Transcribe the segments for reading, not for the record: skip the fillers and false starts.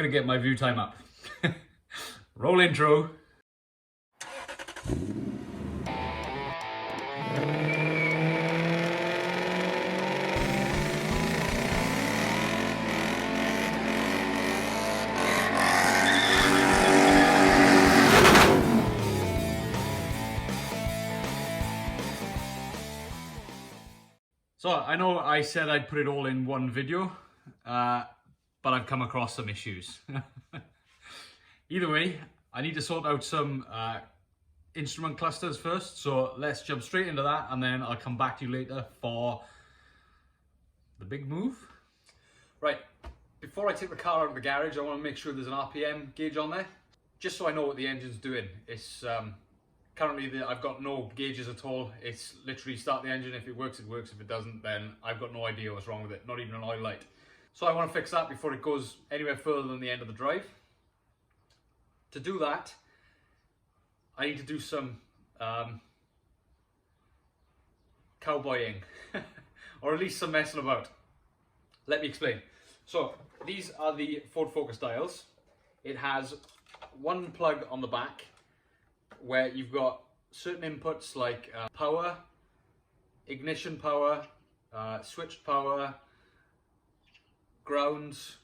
gonna get my view time up. Roll intro. So I know I said I'd put it all in one video, but I've come across some issues. Either way, I need to sort out some instrument clusters first, so let's jump straight into that and then I'll come back to you later for the big move. Right, before I take the car out of the garage, I want to make sure there's an RPM gauge on there, just so I know what the engine's doing. It's currently I've got no gauges at all. It's literally start the engine. If it works, it works. If it doesn't, then I've got no idea what's wrong with it, not even an oil light. So I want to fix that before it goes anywhere further than the end of the drive. To do that, I need to do some cowboying, or at least some messing about. Let me explain. So these are the Ford Focus dials. It has one plug on the back where you've got certain inputs like power, ignition power, switched power, grounds,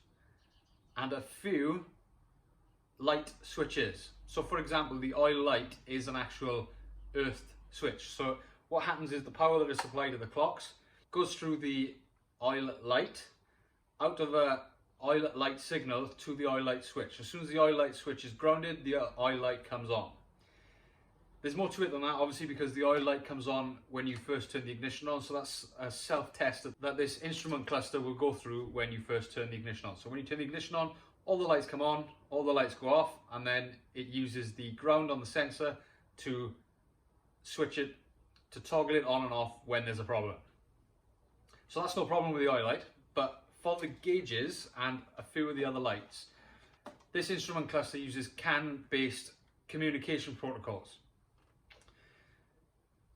and a few light switches. So for example, the oil light is an actual earth switch. So what happens is the power that is supplied to the clocks goes through the oil light, out of a oil light signal to the oil light switch. As soon as the oil light switch is grounded, the oil light comes on. There's more to it than that, obviously, because the oil light comes on when you first turn the ignition on. So that's a self-test that this instrument cluster will go through when you first turn the ignition on. So when you turn the ignition on, all the lights come on, all the lights go off, and then it uses the ground on the sensor to switch it, to toggle it on and off when there's a problem. So that's no problem with the oil light, but for the gauges and a few of the other lights, this instrument cluster uses CAN-based communication protocols.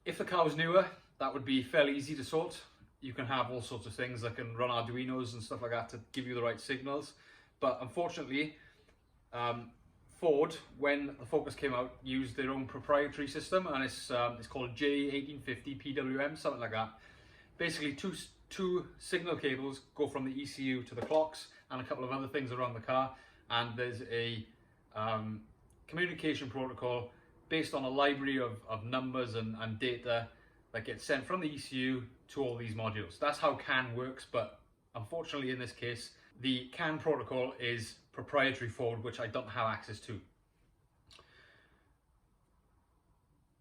If the car was newer, that would be fairly easy to sort. You can have all sorts of things that can run Arduinos and stuff like that to give you the right signals. But unfortunately, Ford, when the Focus came out, used their own proprietary system, and it's called J1850 PWM, something like that. Basically, two signal cables go from the ECU to the clocks and a couple of other things around the car, and there's a communication protocol based on a library of numbers and data that gets sent from the ECU to all these modules. That's how CAN works, but unfortunately in this case, the CAN protocol is proprietary Ford, which I don't have access to.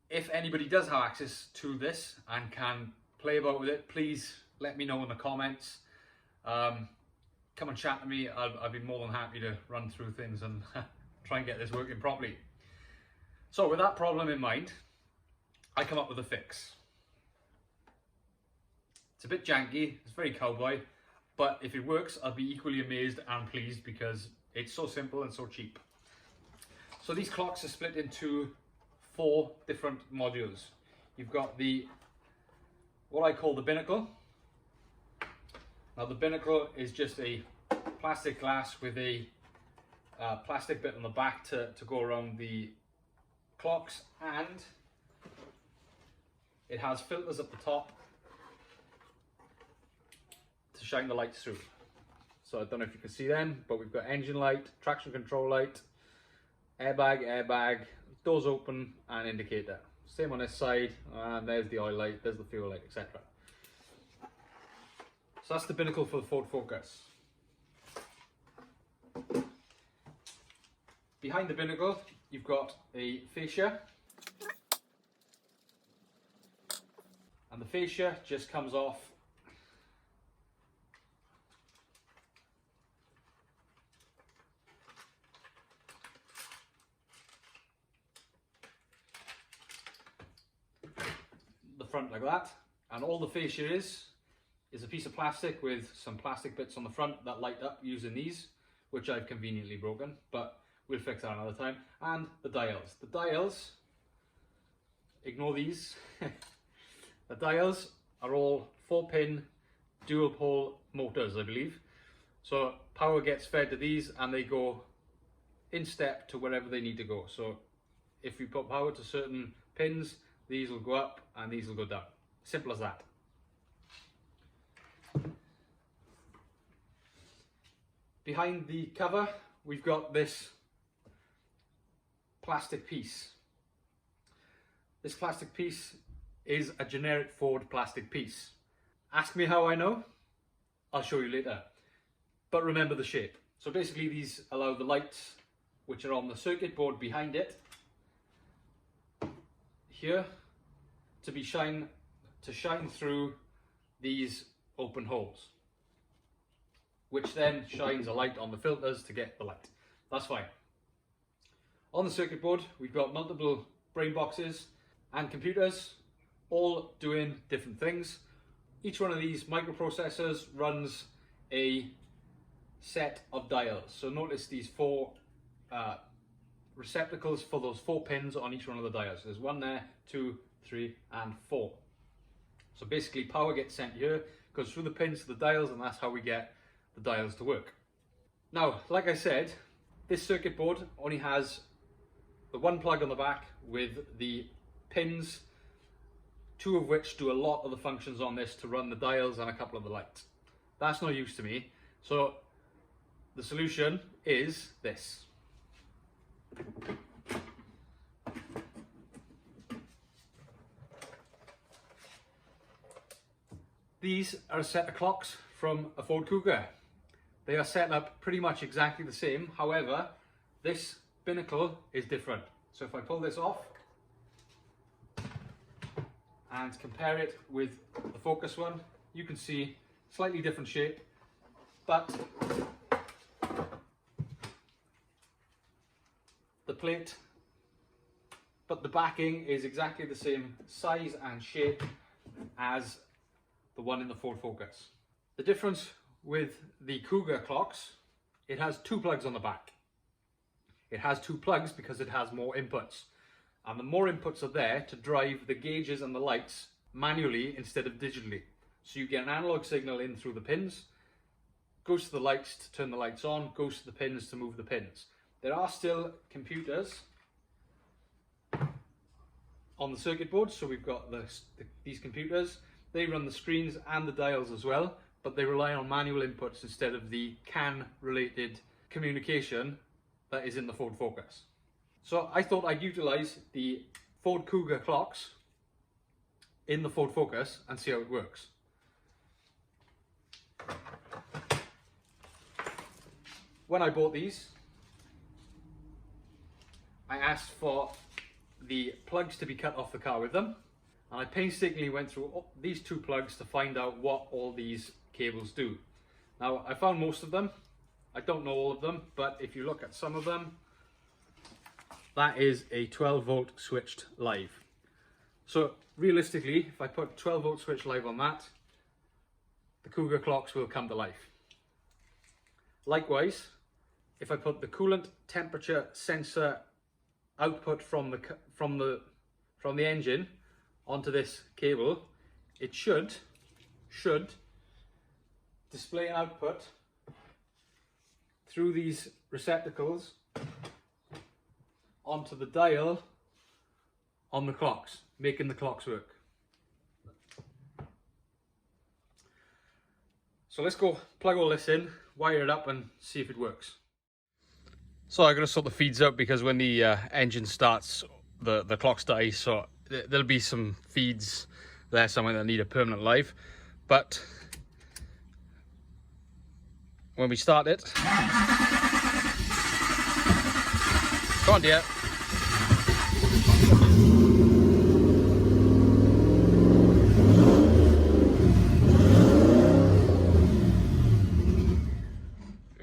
If anybody does have access to this and can play about with it, please let me know in the comments. Come and chat to me. I'd be more than happy to run through things and try and get this working properly. So with that problem in mind, I come up with a fix. It's a bit janky, it's very cowboy, but if it works, I'll be equally amazed and pleased because it's so simple and so cheap. So these clocks are split into 4 different modules. You've got what I call the binnacle. Now the binnacle is just a plastic glass with a plastic bit on the back to go around the clocks, and it has filters at the top to shine the lights through. So I don't know if you can see them, but we've got engine light, traction control light, airbag, doors open, and indicator. Same on this side, and there's the oil light, there's the fuel light, etc. So that's the binnacle for the Ford Focus. Behind the binnacle, you've got a fascia, and the fascia just comes off the front like that, and all the fascia is a piece of plastic with some plastic bits on the front that light up using these, which I've conveniently broken, but we'll fix that another time. And the dials. The dials, ignore these. The dials are all 4-pin dual pole motors, I believe. So power gets fed to these and they go in step to wherever they need to go. So if we put power to certain pins, these will go up and these will go down. Simple as that. Behind the cover, we've got this plastic piece. This plastic piece is a generic Ford plastic piece. Ask me how I know, I'll show you later. But remember the shape. So basically these allow the lights which are on the circuit board behind it here to shine through these open holes, which then shines a light on the filters to get the light. That's fine. On the circuit board, we've got multiple brain boxes and computers, all doing different things. Each one of these microprocessors runs a set of dials. So notice these four receptacles for those 4 pins on each one of the dials. There's 1 there, 2, 3, and 4. So basically power gets sent here, goes through the pins to the dials, and that's how we get the dials to work. Now, like I said, this circuit board only has the 1 plug on the back with the pins, 2 of which do a lot of the functions on this to run the dials and a couple of the lights. That's no use to me. So the solution is this. These are a set of clocks from a Ford Cougar. They are set up pretty much exactly the same. However, this binnacle is different. So if I pull this off and compare it with the Focus one, you can see slightly different shape, but the backing is exactly the same size and shape as the one in the Ford Focus. The difference with the Cougar clocks, it has 2 plugs on the back. It has 2 plugs because it has more inputs. And the more inputs are there to drive the gauges and the lights manually instead of digitally. So you get an analog signal in through the pins, goes to the lights to turn the lights on, goes to the pins to move the pins. There are still computers on the circuit board, so we've got these computers. They run the screens and the dials as well, but they rely on manual inputs instead of the CAN related communication that is in the Ford Focus. So I thought I'd utilize the Ford Cougar clocks in the Ford Focus and see how it works. When I bought these, I asked for the plugs to be cut off the car with them, and I painstakingly went through these 2 plugs to find out what all these cables do. Now, I found most of them. I don't know all of them, but if you look at some of them, that is a 12 volt switched live. So realistically, if I put 12 volt switch live on that, the Cougar clocks will come to life. Likewise, if I put the coolant temperature sensor output from the engine onto this cable, it should display an output through these receptacles onto the dial on the clocks, making the clocks work. So let's go plug all this in, wire it up and see if it works. So I'm going to sort the feeds out because when the engine starts, the clocks die, so there'll be some feeds there somewhere that need a permanent live. But when we start it, come on dear.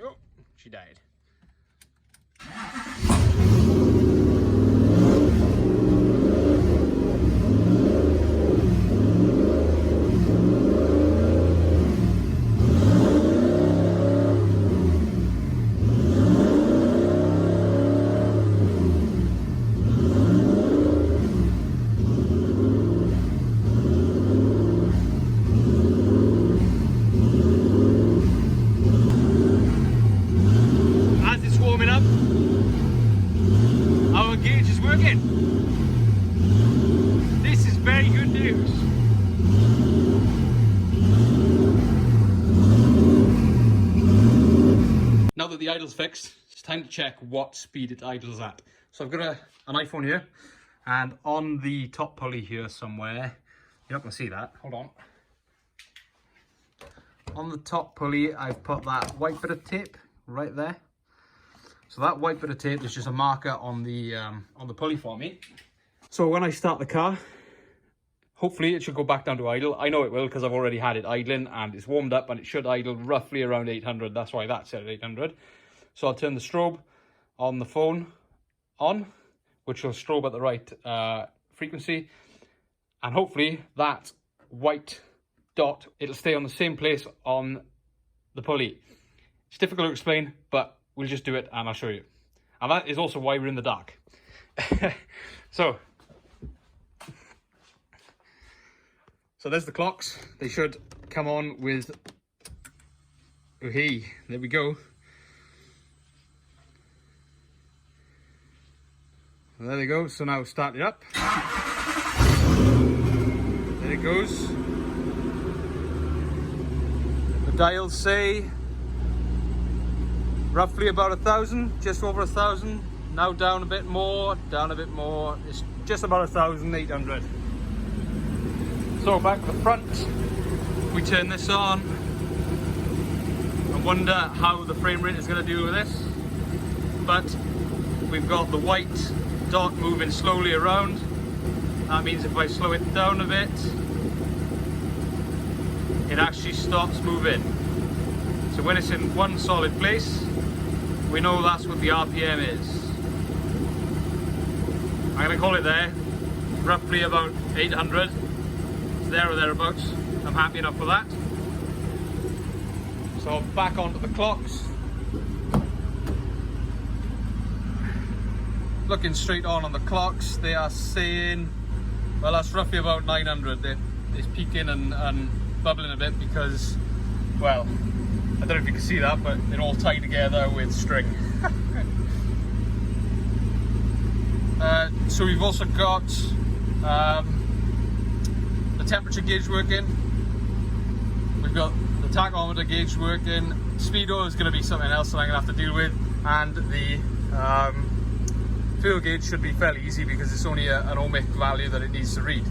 Oh, she died. the idle's fixed, it's time to check what speed it idles at. So I've got an iPhone here, and on the top pulley here somewhere, you're not going to see that, hold on. On the top pulley, I've put that white bit of tape right there. So that white bit of tape is just a marker on the pulley for me. So when I start the car, hopefully it should go back down to idle. I know it will because I've already had it idling and it's warmed up, and it should idle roughly around 800. That's why that's set at 800. So I'll turn the strobe on the phone on, which will strobe at the right frequency. And hopefully that white dot, it'll stay on the same place on the pulley. It's difficult to explain, but we'll just do it and I'll show you. And that is also why we're in the dark. So there's the clocks. They should come on with, oh hey, there we go. There they go. So now start it up. There it goes. The dials say roughly about 1,000, just over 1,000. Now down a bit more, down a bit more. It's just about 1,800. So back to the front, we turn this on. I wonder how the frame rate is going to deal with this. But we've got the white dot moving slowly around. That means if I slow it down a bit, it actually stops moving. So when it's in one solid place, we know that's what the RPM is. I'm going to call it there, roughly about 800. It's there or thereabouts. I'm happy enough with that. So back onto the clocks. Looking straight on the clocks, they are saying, well, that's roughly about 900. It's peaking and bubbling a bit because, well, I don't know if you can see that, but they're all tied together with string. So we've also got the temperature gauge working. We've got the tachometer gauge working. Speedo is going to be something else that I'm going to have to deal with, and the fuel gauge should be fairly easy because it's only an ohmic value that it needs to read.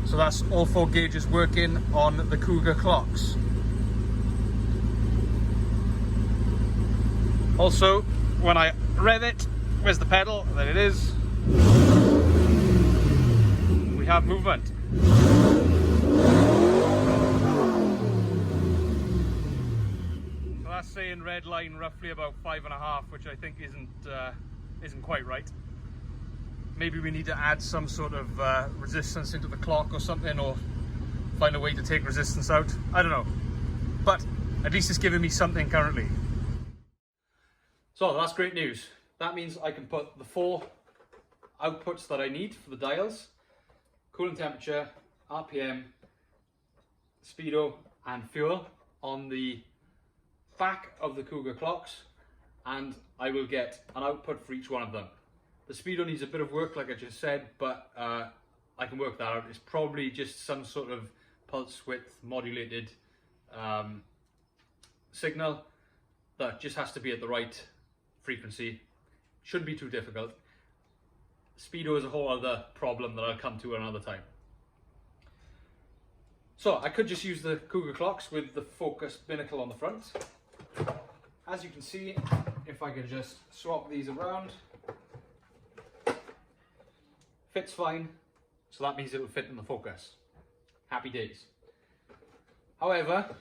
So that's all 4 gauges working on the Cougar clocks. Also, when I rev it, where's the pedal? There it is. We have movement. So that's saying red line roughly about 5.5, which I think isn't quite right. Maybe we need to add some sort of resistance into the clock or something, or find a way to take resistance out. I don't know. But at least it's giving me something currently. So that's great news. That means I can put the 4 outputs that I need for the dials: cooling temperature, RPM, speedo and fuel on the back of the Cougar clocks, and I will get an output for each one of them. The speedo needs a bit of work, like I just said, but I can work that out. It's probably just some sort of pulse width modulated signal that just has to be at the right frequency. Shouldn't be too difficult. Speedo is a whole other problem that I'll come to another time. So I could just use the Cougar clocks with the focused binnacle on the front. As you can see, if I could just swap these around, fits fine, so that means it will fit in the focus. Happy days. However,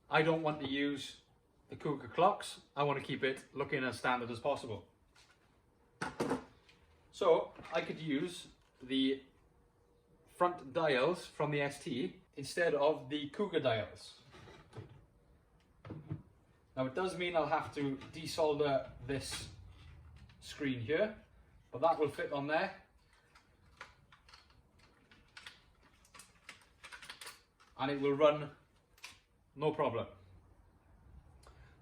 I don't want to use the Cougar clocks. I want to keep it looking as standard as possible. So I could use the front dials from the ST instead of the Cougar dials. Now it does mean I'll have to desolder this screen here, but that will fit on there. And it will run no problem.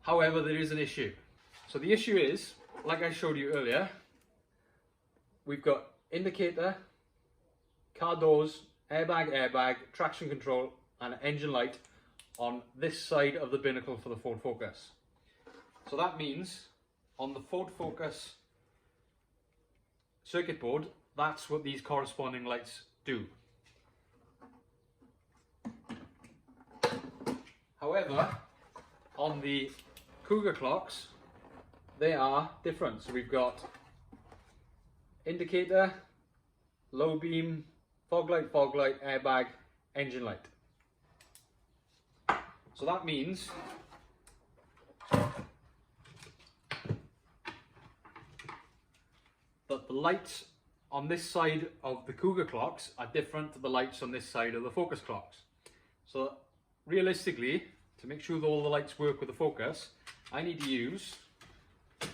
However, there is an issue. So the issue is, like I showed you earlier, we've got indicator, car doors, airbag, traction control and engine light on this side of the binnacle for the Ford Focus. So that means on the Ford Focus circuit board, that's what these corresponding lights do. However, on the Cougar clocks, they are different. So we've got indicator, low beam, fog light, airbag, engine light. So that means that the lights on this side of the Cougar clocks are different to the lights on this side of the Focus clocks. So realistically, to make sure that all the lights work with the Focus, I need to use the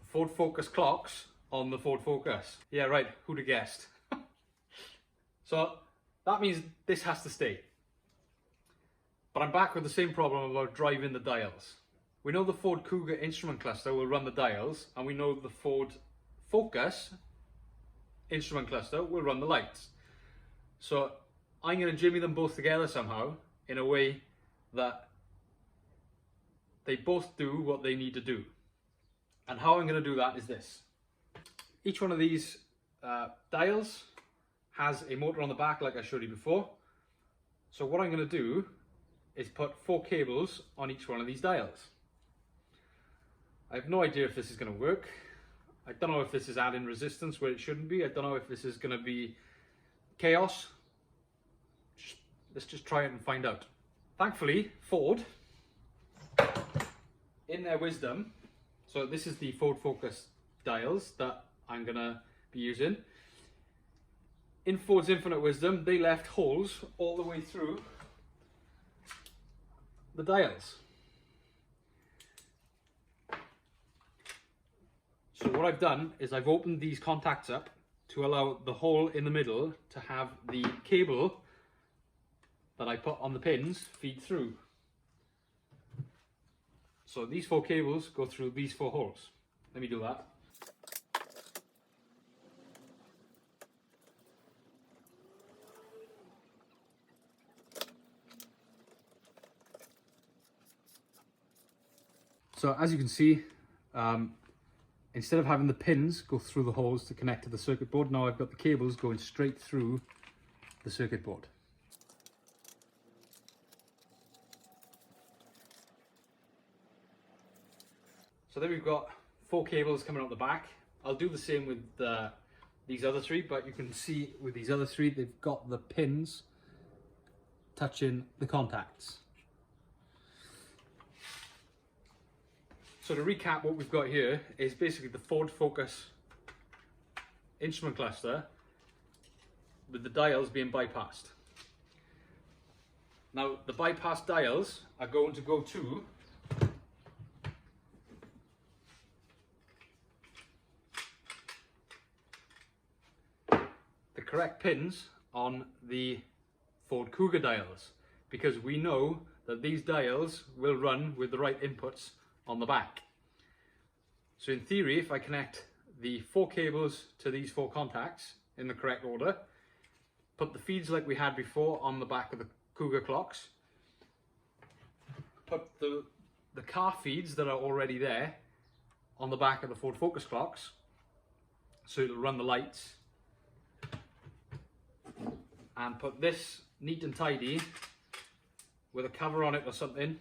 Ford Focus clocks on the Ford Focus. Yeah, right, who'd have guessed? So that means this has to stay. But I'm back with the same problem about driving the dials. We know the Ford Cougar instrument cluster will run the dials, and we know the Ford Focus instrument cluster will run the lights. So I'm going to jimmy them both together somehow in a way that they both do what they need to do. And how I'm going to do that is this. Each one of these dials has a motor on the back like I showed you before. So what I'm going to do is put 4 cables on each one of these dials. I have no idea if this is going to work. I don't know if this is adding resistance where it shouldn't be. I don't know if this is going to be chaos. Let's just try it and find out. Thankfully, Ford, in their wisdom, so this is the Ford Focus dials that I'm going to be using. In Ford's infinite wisdom, they left holes all the way through the dials. So what I've done is I've opened these contacts up to allow the hole in the middle to have the cable that I put on the pins feed through. So these 4 cables go through these 4 holes. Let me do that. So as you can see, instead of having the pins go through the holes to connect to the circuit board, now I've got the cables going straight through the circuit board. So there we've got 4 cables coming out the back. I'll do the same with these other 3, but you can see with these other 3, they've got the pins touching the contacts. So to recap, what we've got here is basically the Ford Focus instrument cluster with the dials being bypassed. Now the bypass dials are going to go to the correct pins on the Ford Cougar dials, because we know that these dials will run with the right inputs on the back. So in theory, if I connect the 4 cables to these 4 contacts in the correct order, put the feeds like we had before on the back of the Cougar clocks, put the car feeds that are already there on the back of the Ford Focus clocks, so it'll run the lights, and put this neat and tidy with a cover on it or something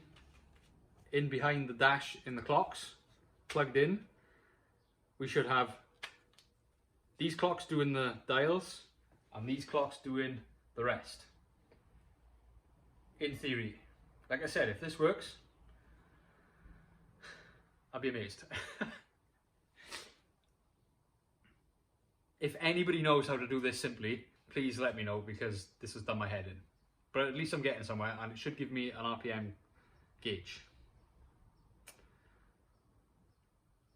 in behind the dash in the clocks, plugged in, we should have these clocks doing the dials and these clocks doing the rest. In theory. Like I said, if this works, I'll be amazed. If anybody knows how to do this simply, please let me know, because this has done my head in. But at least I'm getting somewhere, and it should give me an RPM gauge.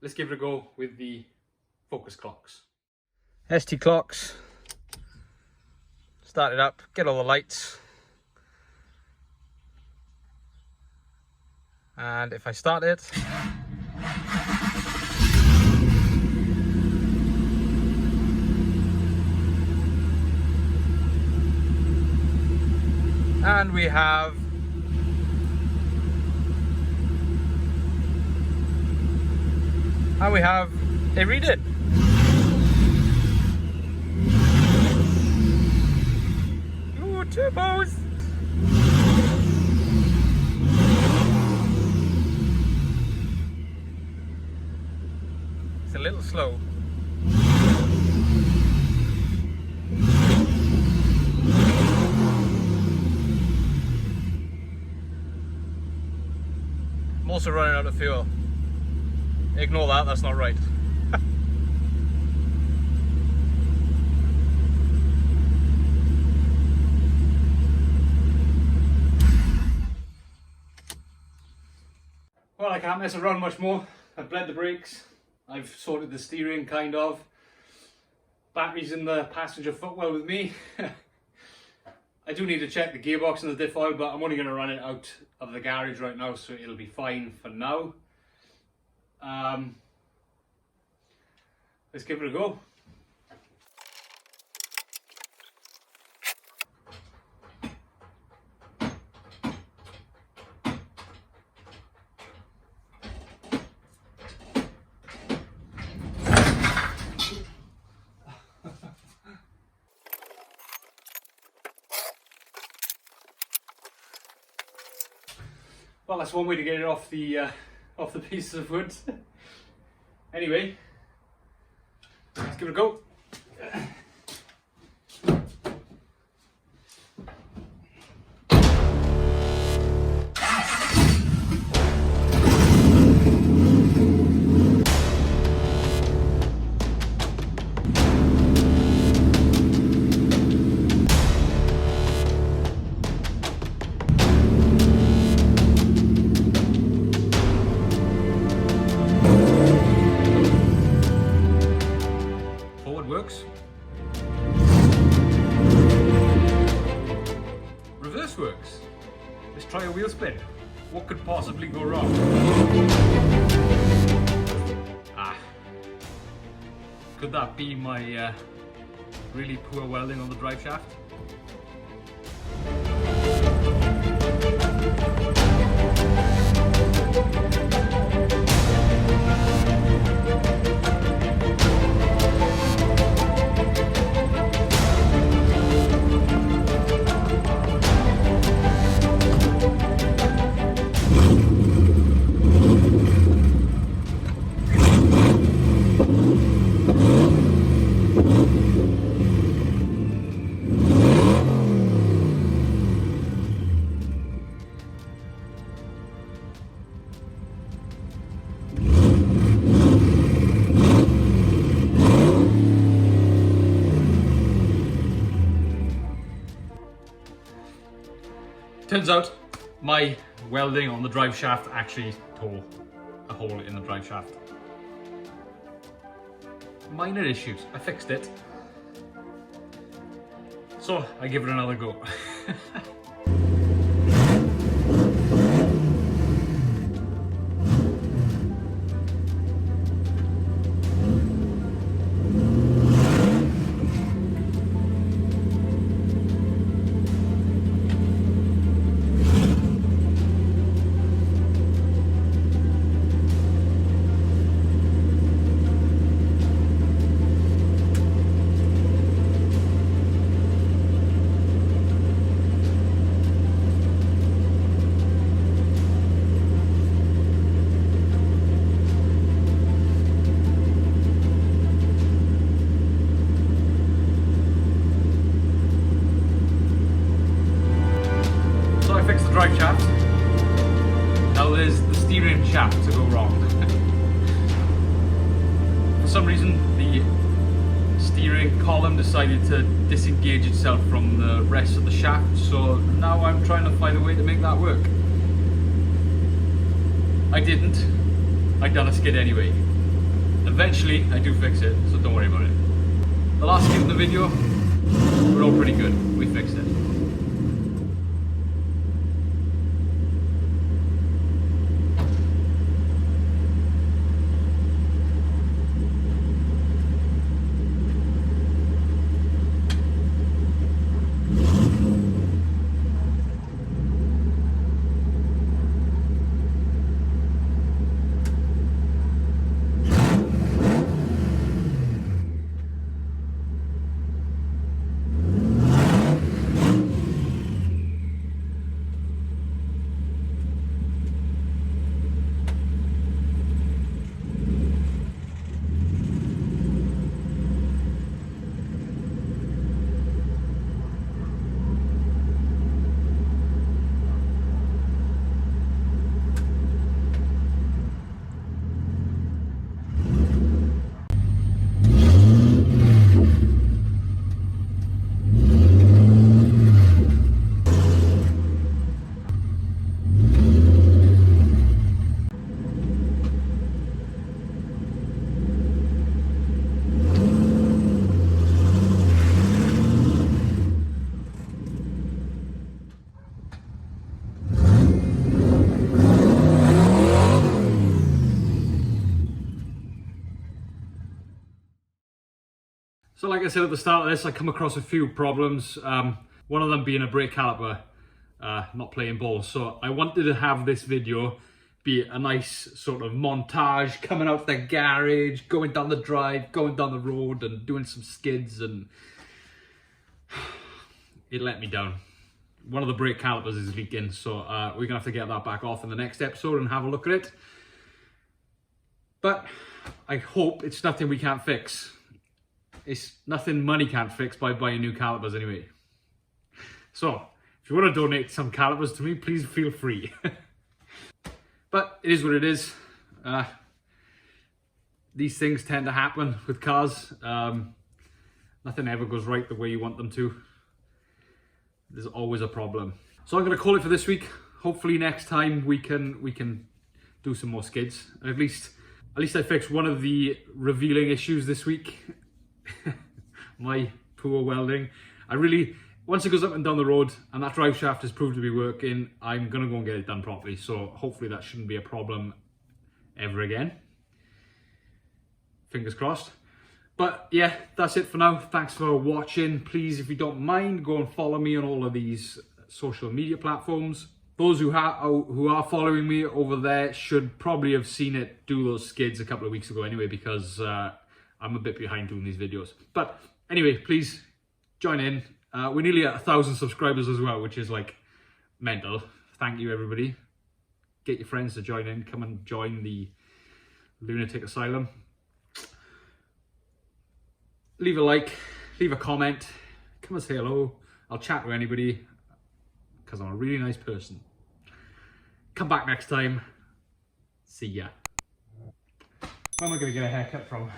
Let's give it a go with the Focus clocks. ST clocks. Start it up, get all the lights. And if I start it, and we have And we have a read it. Ooh, turbos! It's a little slow. I'm also running out of fuel. Ignore that, that's not right. Well, I can't mess around much more. I've bled the brakes. I've sorted the steering, kind of. Battery's in the passenger footwell with me. I do need to check the gearbox and the diff oil, but I'm only going to run it out of the garage right now, so it'll be fine for now. Let's give it a go. Well, that's one way to get it off the pieces of wood. Anyway, let's give it a go. Works. Reverse works. Let's try a wheel spin. What could possibly go wrong? Could that be my really poor welding on the drive shaft? Turns out my welding on the drive shaft actually tore a hole in the drive shaft. Minor issues, I fixed it. So I give it another go. Drive shaft. Now there's the steering shaft to go wrong. For some reason the steering column decided to disengage itself from the rest of the shaft, so now I'm trying to find a way to make that work. I didn't. I'd done a skid anyway. Eventually I do fix it, so don't worry about it. The last skid in the video, we're all pretty good. We fixed it. like I said at the start of this, I come across a few problems. One of them being a brake caliper not playing ball. So I wanted to have this video be a nice sort of montage, coming out the garage, going down the drive, going down the road and doing some skids, and it let me down. One of the brake calipers is leaking, so we're gonna have to get that back off in the next episode and have a look at it. But I hope it's nothing we can't fix. It's nothing money can't fix by buying new calipers anyway. So if you want to donate some calipers to me, please feel free. But it is what it is. These things tend to happen with cars. Nothing ever goes right the way you want them to. There's always a problem. So I'm going to call it for this week. Hopefully next time we can do some more skids. At least I fixed one of the revealing issues this week. My poor welding. Once it goes up and down the road and that drive shaft is proved to be working, I'm gonna go and get it done properly. So hopefully that shouldn't be a problem ever again. Fingers crossed. But yeah, that's it for now. Thanks for watching. Please, if you don't mind, go and follow me on all of these social media platforms. Those who are following me over there should probably have seen it do those skids a couple of weeks ago anyway, because I'm a bit behind doing these videos. But anyway, please join in. We're nearly at 1,000 subscribers as well, which is like mental. Thank you, everybody. Get your friends to join in. Come and join the lunatic asylum. Leave a like, leave a comment, come and say hello. I'll chat to anybody because I'm a really nice person. Come back next time. See ya. Where am I going to get a haircut from?